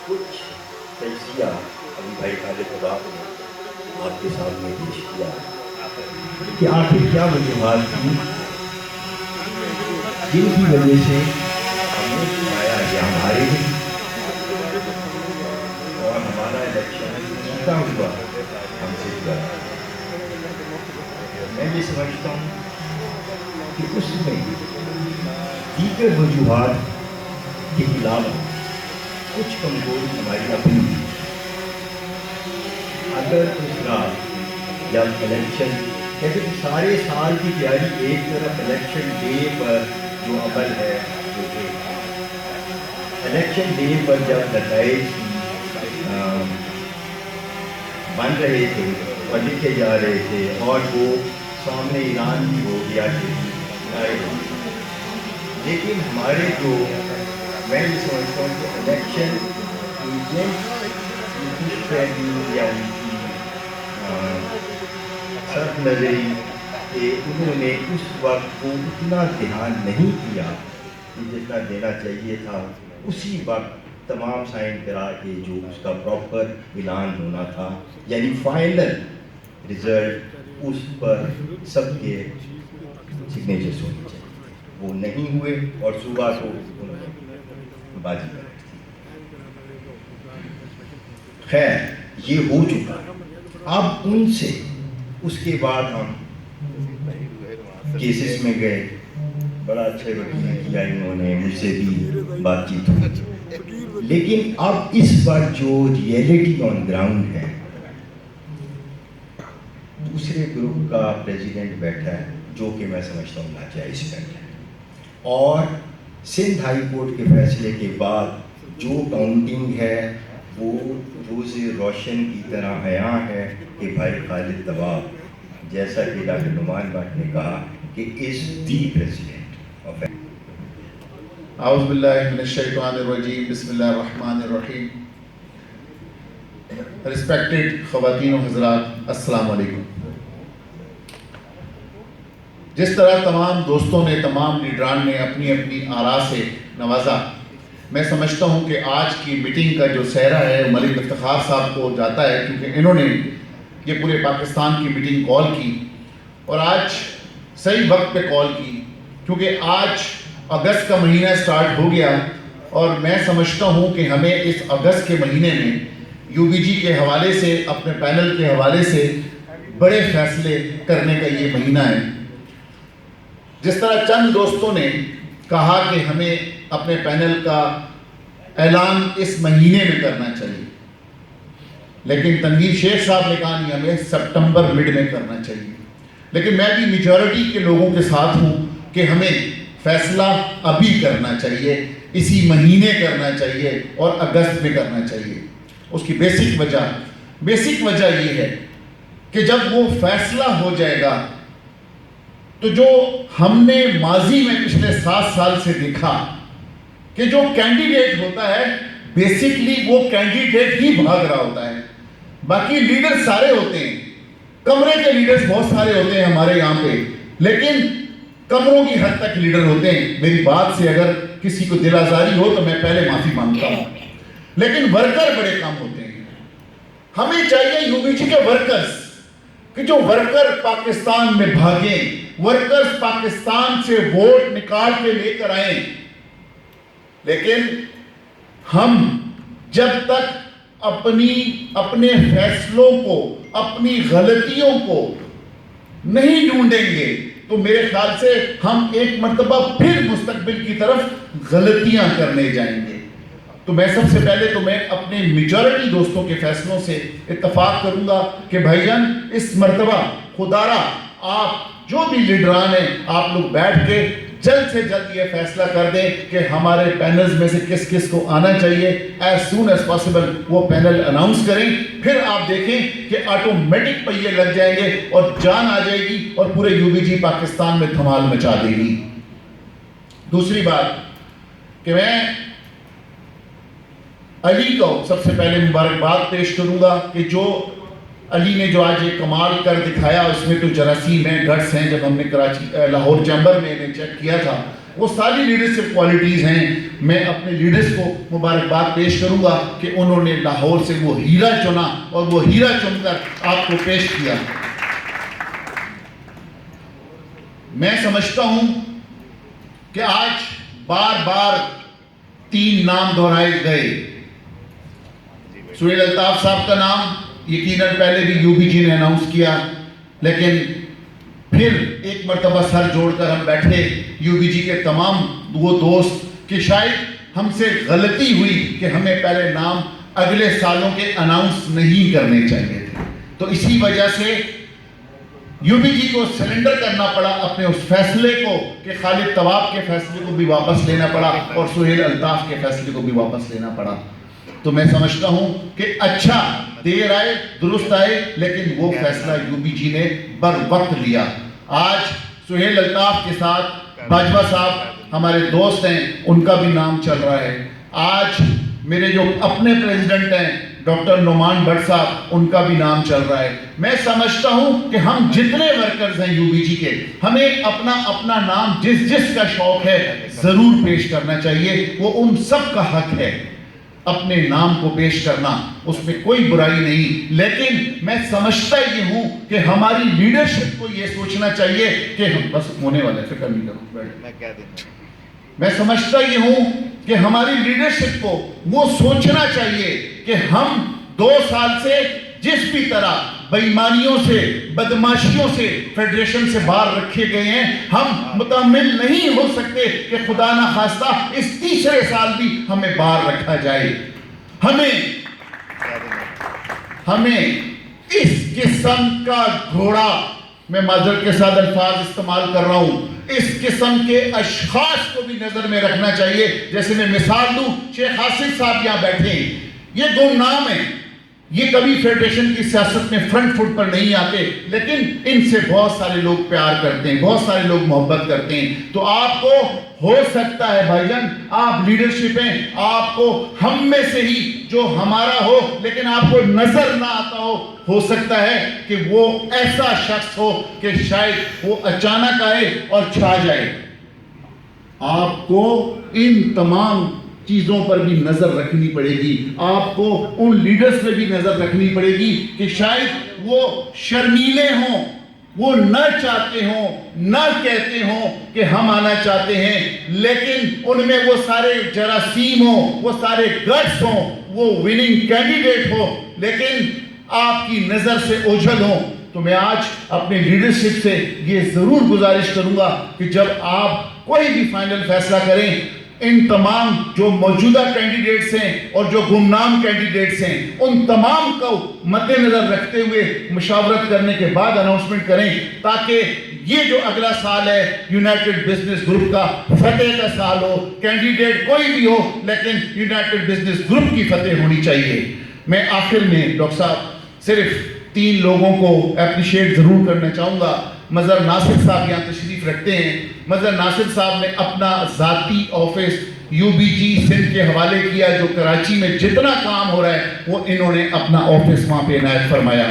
کچھ تجزیہ ابھی بھائی خالد طباق نے آپ کے سامنے پیش کیا کہ آخر کیا وجوہات تھیں جن کی وجہ سے ہم نے سنایا کہ ہمارے اور ہمارا الیکشن جیتا ہوا ہم سے ہوا۔ میں یہ سمجھتا ہوں کہ اس میں دیگر وجوہات کے خلاف کچھ کمزوری ہماری اپنی تھی۔ اگر اس رات جب الیکشن کہتے کہ سارے سال کی تیاری ایک طرف الیکشن ڈے پر جو عمل ہے وہ الیکشن ڈے پر جب نتائج بن رہے تھے اور لکھے جا رہے تھے اور وہ سامنے اعلان بھی ہو گیا کہ لیکن ہمارے جو میں یہ سمجھتا ہوں کہ الیکشن ایجنٹ یا ان کی سخت نظری کہ انہوں نے اس وقت کو اتنا دھیان نہیں کیا کہ جتنا دینا چاہیے تھا۔ اسی وقت تمام سائن کرا کے جو اس کا پراپر اعلان ہونا تھا یعنی فائنل رزلٹ اس پر سب کے سگنیچرز ہونے چاہیے، وہ نہیں ہوئے اور صبح کو انہوں نے بازی کر دی۔ خیر یہ ہو چکا، اب ان سے اس کے بعد ہم کیسز میں گئے، بڑا اچھے وکیل کیا انہوں نے، مجھ سے بھی بات چیت ہوئی، لیکن اب اس پر جو ریئلٹی آن گراؤنڈ ہے، دوسرے گروپ کا پریزیڈنٹ بیٹھا ہے جو کہ میں سمجھتا ہوں ناجائز بیٹھا ہے، اور سندھ ہائی کورٹ کے فیصلے کے بعد جو کاؤنٹنگ ہے وہ روز روشن کی طرح عیاں ہے کہ بھائی خالد طباق جیسا کہ ڈاکٹر نعمان بٹ نے کہا کہ از دی پریزیڈنٹ آف۔ اعوذ باللہ من الشیطان الرجیم، بسم اللہ الرحمن الرحیم۔ ریسپیکٹڈ خواتین و حضرات، السلام علیکم۔ جس طرح تمام دوستوں نے، تمام لیڈران نے اپنی اپنی آراء سے نوازا، میں سمجھتا ہوں کہ آج کی میٹنگ کا جو سہرا ہے ملک افتخار صاحب کو جاتا ہے، کیونکہ انہوں نے یہ پورے پاکستان کی میٹنگ کال کی اور آج صحیح وقت پہ کال کی، کیونکہ آج اگست کا مہینہ سٹارٹ ہو گیا اور میں سمجھتا ہوں کہ ہمیں اس اگست کے مہینے میں یو بی جی کے حوالے سے، اپنے پینل کے حوالے سے بڑے فیصلے کرنے کا یہ مہینہ ہے۔ جس طرح چند دوستوں نے کہا کہ ہمیں اپنے پینل کا اعلان اس مہینے میں کرنا چاہیے، لیکن تنویر شیخ صاحب نے کہا نہیں، ہمیں سپٹمبر مڈ میں کرنا چاہیے، لیکن میں بھی میجورٹی کے لوگوں کے ساتھ ہوں کہ ہمیں فیصلہ ابھی کرنا چاہیے، اسی مہینے کرنا چاہیے اور اگست میں کرنا چاہیے۔ اس کی بیسک وجہ یہ ہے کہ جب وہ فیصلہ ہو جائے گا تو جو ہم نے ماضی میں پچھلے 7 سال سے دیکھا کہ جو کینڈیڈیٹ ہوتا ہے بیسکلی وہ کینڈیڈیٹ ہی بھاگ رہا ہوتا ہے، باقی لیڈر سارے ہوتے ہیں، کمرے کے لیڈرز بہت سارے ہوتے ہیں ہمارے یہاں پہ، لیکن کمروں کی حد تک لیڈر ہوتے ہیں۔ میری بات سے اگر کسی کو دل آزاری ہو تو میں پہلے معافی مانگتا ہوں، لیکن ورکر بڑے کم ہوتے ہیں۔ ہمیں چاہیے یو بی جی کے ورکرز، کہ جو ورکر پاکستان میں بھاگیں، ورکرز پاکستان سے ووٹ نکال کے لے کر آئیں، لیکن ہم جب تک اپنے فیصلوں کو، اپنی غلطیوں کو نہیں ڈھونڈیں گے تو میرے خیال سے ہم ایک مرتبہ پھر مستقبل کی طرف غلطیاں کرنے جائیں گے۔ تو میں سب سے پہلے تو میں اپنے میجورٹی دوستوں کے فیصلوں سے اتفاق کروں گا کہ بھائی جان اس مرتبہ خدارہ آپ جو بھی لیڈران ہیں آپ لوگ بیٹھ کے جلد سے جلد یہ فیصلہ کر دیں کہ ہمارے پینلز میں سے کس کس کو آنا چاہیے، ایز سون ایز پاسبل وہ پینل اناؤنس کریں، پھر آپ دیکھیں کہ آٹومیٹک پہیے لگ جائیں گے اور جان آ جائے گی اور پورے یو بی جی پاکستان میں دھمال مچا دے گی۔ دوسری بات کہ میں علی کو سب سے پہلے مبارکباد پیش کروں گا کہ جو علی نے جو آج ایک کمال کر دکھایا، اس میں تو جراثیم ہیں، گٹس ہیں۔ جب ہم نے لاہور چیمبر میں چیک کیا تھا وہ ساری لیڈرشپ کوالٹیز ہیں. میں اپنے لیڈرز کو مبارکباد پیش کروں گا کہ انہوں نے لاہور سے وہ ہیرا چنا اور وہ ہیرا چن کر آپ کو پیش کیا. میں سمجھتا ہوں کہ آج بار بار 3 نام دہرائے گئے. سہیل الطاف صاحب کا نام یقیناً پہلے بھی یو بی جی نے اناؤنس کیا, لیکن پھر ایک مرتبہ سر جوڑ کر ہم بیٹھے یو بی جی کے تمام وہ دوست کہ شاید ہم سے غلطی ہوئی کہ ہمیں پہلے نام اگلے سالوں کے اناؤنس نہیں کرنے چاہیے تھے. تو اسی وجہ سے یو بی جی کو سرنڈر کرنا پڑا اپنے اس فیصلے کو کہ خالد طواب کے فیصلے کو بھی واپس لینا پڑا اور سہیل الطاف کے فیصلے کو بھی واپس لینا پڑا. تو میں سمجھتا ہوں کہ اچھا دیر آئے درست آئے, لیکن وہ فیصلہ یو بی جی نے بر وقت لیا. آج سہیل الطاف کے ساتھ باجوہ صاحب ہمارے دوست ہیں, ان کا بھی نام چل رہا ہے. آج میرے جو اپنے پریزیڈنٹ ہیں ڈاکٹر نعمان بٹ صاحب, ان کا بھی نام چل رہا ہے. میں سمجھتا ہوں کہ ہم جتنے ورکرز ہیں یو بی جی کے, ہمیں اپنا اپنا نام جس کا شوق ہے ضرور پیش کرنا چاہیے. وہ ان سب کا حق ہے اپنے نام کو پیش کرنا, اس میں کوئی برائی نہیں. لیکن میں سمجھتا یہ ہوں کہ ہماری لیڈرشپ کو یہ سوچنا چاہیے کہ ہم بس ہونے والے فکر نہیں کرو. میں سمجھتا یہ ہوں کہ ہماری لیڈرشپ کو وہ سوچنا چاہیے کہ ہم 2 سال سے جس بھی طرح بےایمانیوں سے بدماشیوں سے فیڈریشن سے باہر رکھے گئے ہیں, ہم متحمل نہیں ہو سکتے کہ خدا نہ خواستہ اس 3رے سال بھی ہمیں باہر رکھا جائے. ہمیں اس قسم کا گھوڑا, میں معذرت کے ساتھ الفاظ استعمال کر رہا ہوں, اس قسم کے اشخاص کو بھی نظر میں رکھنا چاہیے. جیسے میں مثال دوں, شیخ حاسد صاحب یہاں بیٹھے ہیں, یہ گمنام ہیں, یہ کبھی فیڈریشن کی سیاست میں فرنٹ فٹ پر نہیں آتے, لیکن ان سے بہت سارے لوگ پیار کرتے ہیں, بہت سارے لوگ محبت کرتے ہیں. تو آپ کو ہو سکتا ہے بھائی جان, آپ لیڈرشپ ہیں, آپ کو ہم میں سے ہی جو ہمارا ہو لیکن آپ کو نظر نہ آتا ہو سکتا ہے کہ وہ ایسا شخص ہو کہ شاید وہ اچانک آئے اور چھا جائے. آپ کو ان تمام چیزوں پر بھی نظر رکھنی پڑے گی. آپ کو ان لیڈرز پہ بھی نظر رکھنی پڑے گی کہ شاید وہ شرمیلے ہوں, وہ نہ چاہتے ہوں, نہ کہتے ہوں کہ ہم آنا چاہتے ہیں, لیکن ان میں وہ سارے جراثیم ہوں, وہ سارے گٹس ہوں, وہ وننگ کینڈیڈیٹ ہو, لیکن آپ کی نظر سے اوجھل ہوں. تو میں آج اپنے لیڈرشپ سے یہ ضرور گزارش کروں گا کہ جب آپ کوئی بھی فائنل فیصلہ کریں, ان تمام جو موجودہ کینڈیڈیٹس ہیں اور جو گمنام کینڈیڈیٹس ہیں, ان تمام کو مد نظر رکھتے ہوئے مشاورت کرنے کے بعد اناؤنسمنٹ کریں, تاکہ یہ جو اگلا سال ہے یونائٹڈ بزنس گروپ کا فتح کا سال ہو. کینڈیڈیٹ کوئی بھی ہو, لیکن یونائٹڈ بزنس گروپ کی فتح ہونی چاہیے. میں آخر میں ڈاکٹر صاحب صرف 3 لوگوں کو اپریشیٹ ضرور کرنا چاہوں گا. مظہر ناصر صاحب یہاں تشریف رکھتے ہیں. مظہر ناصر صاحب نے اپنا ذاتی office U B G Sindh کے حوالے کیا. جو کراچی میں جتنا کام ہو رہا ہے وہ انہوں نے اپنا آفس وہاں پہ عنایت فرمایا.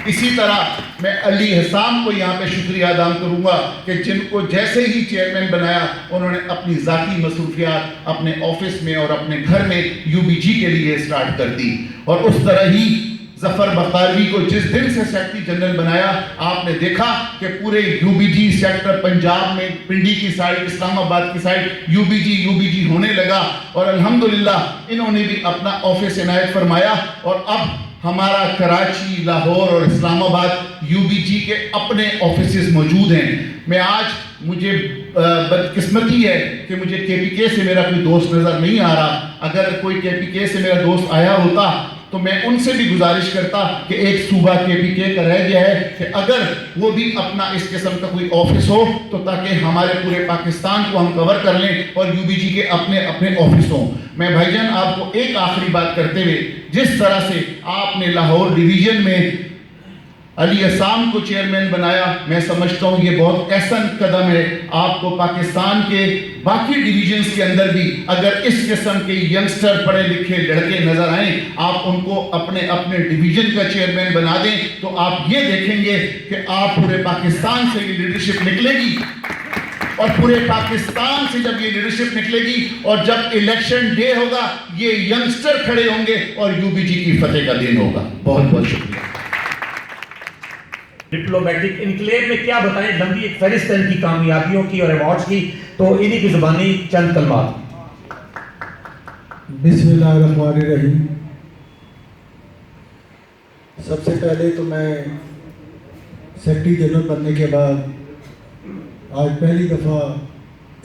اسی طرح میں علی حسام کو یہاں پہ شکریہ ادا کروں گا کہ جن کو جیسے ہی چیئرمین بنایا, انہوں نے اپنی ذاتی مصروفیات اپنے آفس میں اور اپنے گھر میں یو بی جی کے لیے سٹارٹ کر دی. اور اس طرح ہی ظفر بختاروی کو جس دن سے سیکرٹری جنرل بنایا, آپ نے دیکھا کہ پورے U B G sector Punjab میں پنڈی کی سائڈ, اسلام آباد کی سائڈ یو بی جی ہونے لگا. اور الحمدللہ انہوں نے بھی اپنا آفس عنایت فرمایا, اور اب ہمارا کراچی, لاہور اور اسلام آباد یو بی جی کے اپنے آفیسز موجود ہیں. میں آج مجھے بدقسمتی ہے کہ مجھے کے پی کے سے میرا کوئی دوست نظر نہیں آ رہا. اگر کوئی کے پی کے سے میرا دوست آیا ہوتا تو میں ان سے بھی گزارش کرتا کہ ایک صوبہ کے پی کے کا رہ گیا ہے کہ اگر وہ بھی اپنا اس قسم کا کوئی آفس ہو تو تاکہ ہمارے پورے پاکستان کو ہم کور کر لیں اور یو بی جی کے اپنے اپنے آفس ہوں. میں بھائی جان آپ کو ایک آخری بات کرتے ہوئے, جس طرح سے آپ نے لاہور ڈویژن میں علی حسام کو چیئرمین بنایا, میں سمجھتا ہوں یہ بہت احسن قدم ہے. آپ کو پاکستان کے باقی ڈویژنز کے اندر بھی اگر اس قسم کے ینگسٹر پڑھے لکھے لڑکے نظر آئیں, آپ ان کو اپنے اپنے ڈویژن کا چیئرمین بنا دیں, تو آپ یہ دیکھیں گے کہ آپ پورے پاکستان سے یہ لیڈرشپ نکلے گی اور پورے پاکستان سے جب یہ لیڈرشپ نکلے گی اور جب الیکشن ڈے ہوگا یہ ینگسٹر کھڑے ہوں گے اور یو بی جی کی فتح کا دن ہوگا. بہت بہت شکریہ. ڈپلومیٹک انقلاب میں کیا بتائیں, لمبی ایک فہرست ہے ان کی کامیابیوں کی اور ایوارڈز کی, تو انہی کی زبانی چند کلمات. بسم اللہ الرحمن الرحیم. سب سے پہلے تو میں سیکرٹری جنرل بننے کے بعد آج پہلی دفعہ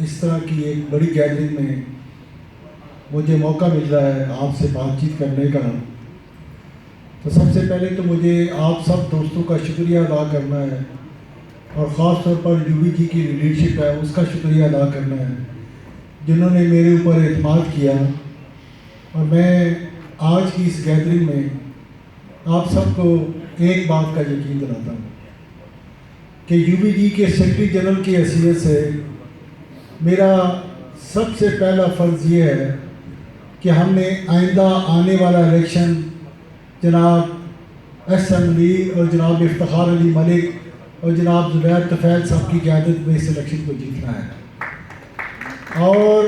اس طرح کی ایک بڑی گیدرنگ میں مجھے موقع مل رہا ہے آپ سے بات چیت کرنے کا. تو سب سے پہلے تو مجھے آپ سب دوستوں کا شکریہ ادا کرنا ہے اور خاص طور پر یو بی جی کی لیڈرشپ ہے اس کا شکریہ ادا کرنا ہے جنہوں نے میرے اوپر اعتماد کیا. اور میں آج کی اس گیدرنگ میں آپ سب کو ایک بات کا یقین دلاتا ہوں کہ یو بی جی کے سیکرٹری جنرل کی حیثیت سے میرا سب سے پہلا فرض یہ ہے کہ ہم نے آئندہ آنے والا الیکشن جناب ایس ایم علی اور جناب افتخار علی ملک اور جناب زبیر طفیل صاحب کی قیادت میں اس الیکشن کو جیتنا ہے. اور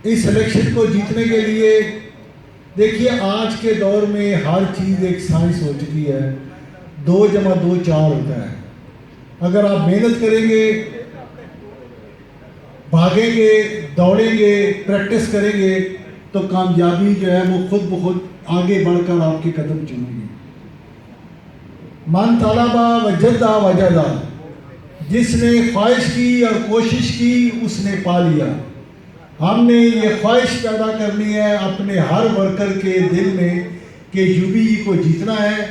اس الیکشن کو جیتنے کے لیے دیکھیے آج کے دور میں ہر چیز ایک سائنس ہو چکی ہے. 2 + 2 4 ہوتا ہے. اگر آپ محنت کریں گے, بھاگیں گے, دوڑیں گے, پریکٹس کریں گے تو کامیابی جو ہے وہ خود بخود آگے بڑھ کر آپ کے قدم چومیں گے. من طلبا وجدا وجدا, جس نے خواہش کی اور کوشش کی اس نے پا لیا. ہم نے یہ خواہش پیدا کرنی ہے اپنے ہر ورکر کے دل میں کہ یو بی جی کو جیتنا ہے,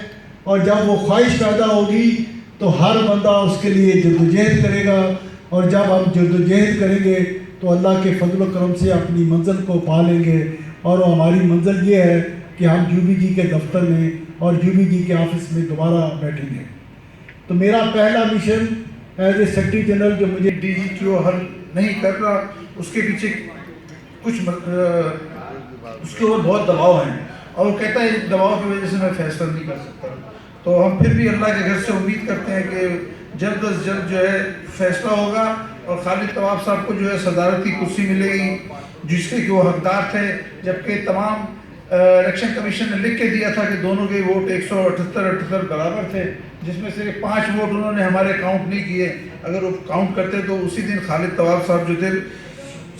اور جب وہ خواہش پیدا ہوگی تو ہر بندہ اس کے لیے جدوجہد کرے گا, اور جب ہم جدوجہد کریں گے تو اللہ کے فضل و کرم سے اپنی منزل کو پا لیں گے. اور ہماری منزل یہ ہے کہ ہم یو بی جی کے دفتر میں اور یو بی جی کے آفس میں دوبارہ بیٹھیں گے. تو میرا پہلا mission as a secretary general جو مجھے ڈی جی کیوں حل نہیں کر رہا, اس کے پیچھے کچھ اس کے اوپر بہت دباؤ ہیں, اور وہ کہتا ہے اس دباؤ کی وجہ سے میں فیصلہ نہیں کر سکتا. تو ہم پھر بھی اللہ کے گھر سے امید کرتے ہیں کہ جلد از جلد جو ہے فیصلہ ہوگا اور خالد طواب صاحب کو جو ہے صدارتی کرسی ملے گی جس کے کہ وہ حقدار تھے. جبکہ تمام الیکشن کمیشن نے لکھ کے دیا تھا کہ دونوں کے ووٹ 178 برابر تھے, جس میں سے 5 ووٹ انہوں نے ہمارے کاؤنٹ نہیں کیے. اگر وہ کاؤنٹ کرتے تو اسی دن خالد طواب صاحب جو تھے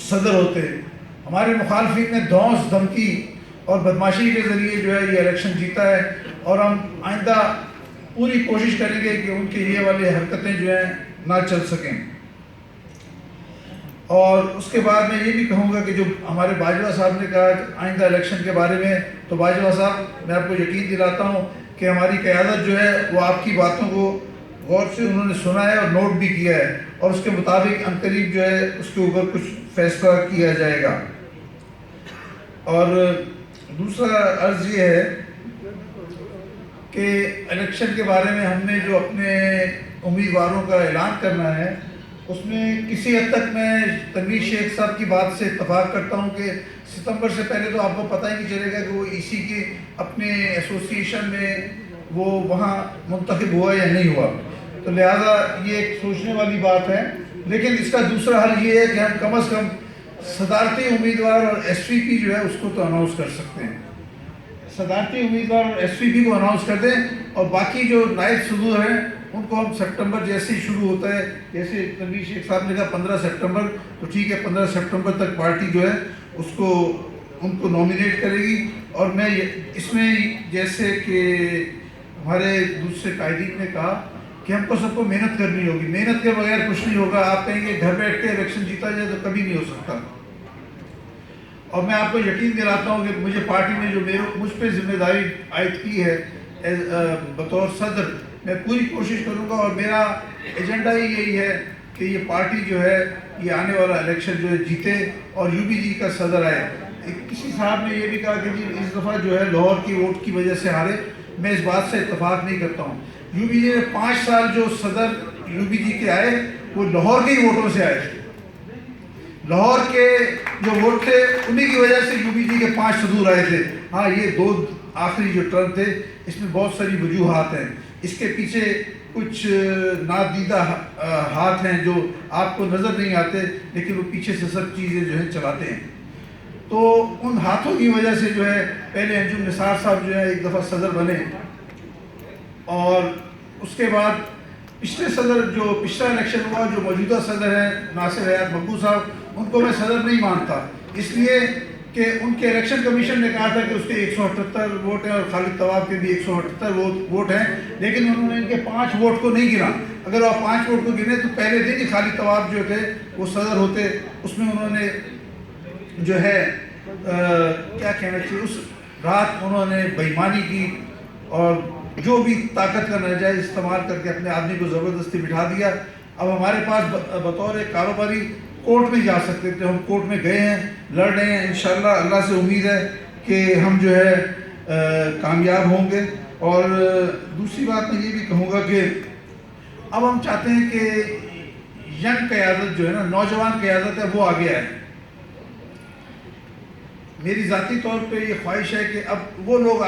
صدر ہوتے. ہمارے مخالفین نے دھونس, دھمکی اور بدماشی کے ذریعے جو ہے یہ الیکشن جیتا ہے, اور ہم آئندہ پوری کوشش کریں گے کہ ان کی یہ والی حرکتیں جو ہیں نہ چل سکیں. اور اس کے بعد میں یہ بھی کہوں گا کہ جو ہمارے باجوہ صاحب نے کہا آئندہ الیکشن کے بارے میں, تو باجوہ صاحب میں آپ کو یقین دلاتا ہوں کہ ہماری قیادت جو ہے وہ آپ کی باتوں کو غور سے انہوں نے سنا ہے اور نوٹ بھی کیا ہے, اور اس کے مطابق عنقریب جو ہے اس کے اوپر کچھ فیصلہ کیا جائے گا. اور دوسرا عرض یہ ہے کہ الیکشن کے بارے میں ہم نے جو اپنے امیدواروں کا اعلان کرنا ہے اس میں کسی حد تک میں تنویر شیخ صاحب کی بات سے اتفاق کرتا ہوں کہ ستمبر سے پہلے تو آپ کو پتہ ہی نہیں چلے گا کہ وہ ای سی کے اپنے ایسوسیشن میں وہ وہاں منتخب ہوا یا نہیں ہوا. تو لہٰذا یہ ایک سوچنے والی بات ہے. لیکن اس کا دوسرا حل یہ ہے کہ ہم کم از کم صدارتی امیدوار اور ایس پی پی جو ہے اس کو تو اناؤنس کر سکتے ہیں. صدارتی امیدوار اور ایس پی پی کو اناؤنس کر دیں, اور باقی جو نائب صدور ہیں ان کو ہم سپٹمبر جیسے ہی شروع ہوتا ہے, جیسے تنویر شیخ صاحب نے کہا 15 سپٹمبر, تو ٹھیک ہے 15 سپٹمبر تک پارٹی جو ہے اس کو ان کو نامینیٹ کرے گی. اور میں اس میں جیسے کہ ہمارے دوسرے قائدین نے کہا کہ ہم کو سب کو محنت کرنی ہوگی, محنت کے بغیر کچھ نہیں ہوگا. آپ کہیں گے گھر بیٹھ کے الیکشن جیتا جائے تو کبھی نہیں ہو سکتا. اور میں آپ کو یقین دلاتا ہوں کہ مجھے پارٹی نے جو مجھ پہ ذمہ داری عائد کی ہے بطور صدر, میں پوری کوشش کروں گا, اور میرا ایجنڈا ہی یہی ہے کہ یہ پارٹی جو ہے یہ آنے والا الیکشن جو ہے جیتے اور یو بی جی کا صدر آئے. کسی صاحب نے یہ بھی کہا کہ جی اس دفعہ جو ہے لاہور کی ووٹ کی وجہ سے ہارے. میں اس بات سے اتفاق نہیں کرتا ہوں. یو بی جی نے 5 سال جو صدر یو بی جی کے آئے وہ لاہور کے ہی ووٹوں سے آئے. لاہور کے جو ووٹ تھے انہی کی وجہ سے یو بی جی کے 5 صدور آئے تھے. ہاں یہ 2 آخری جو ٹرم تھے اس میں بہت ساری وجوہات ہیں. اس کے پیچھے کچھ نادیدہ ہاتھ ہیں جو آپ کو نظر نہیں آتے لیکن وہ پیچھے سے سب چیزیں جو ہے چلاتے ہیں. تو ان ہاتھوں کی وجہ سے جو ہے پہلے انجم نثار صاحب جو ہے ایک دفعہ صدر بنے اور اس کے بعد پچھلے صدر جو پچھلا الیکشن ہوا جو موجودہ صدر ہیں ناصر حیات مقبو صاحب ان کو میں صدر نہیں مانتا اس لیے کہ ان کے الیکشن کمیشن نے کہا تھا کہ اس کے 178 ووٹ ہیں اور خالد طواب کے بھی 178 ووٹ ہیں لیکن انہوں نے ان کے 5 ووٹ کو نہیں گنا. اگر وہ 5 ووٹ کو گنے تو پہلے دن ہی خالد طواب جو تھے وہ صدر ہوتے. اس میں انہوں نے جو ہے کیا کہنا چاہیے اس رات انہوں نے بے ایمانی کی اور جو بھی طاقت کا ناجائز استعمال کر کے اپنے آدمی کو زبردستی بٹھا دیا. اب ہمارے پاس بطور ایک کاروباری کورٹ میں جا سکتے تھے, ہم کورٹ میں گئے ہیں, لڑ رہے ہیں. انشاءاللہ اللہ سے امید ہے کہ ہم جو ہے کامیاب ہوں گے. اور دوسری بات میں یہ بھی کہوں گا کہ اب ہم چاہتے ہیں کہ ینگ قیادت جو ہے نا نوجوان قیادت ہے وہ آگے آئے. میری ذاتی طور پہ یہ خواہش ہے کہ اب وہ لوگ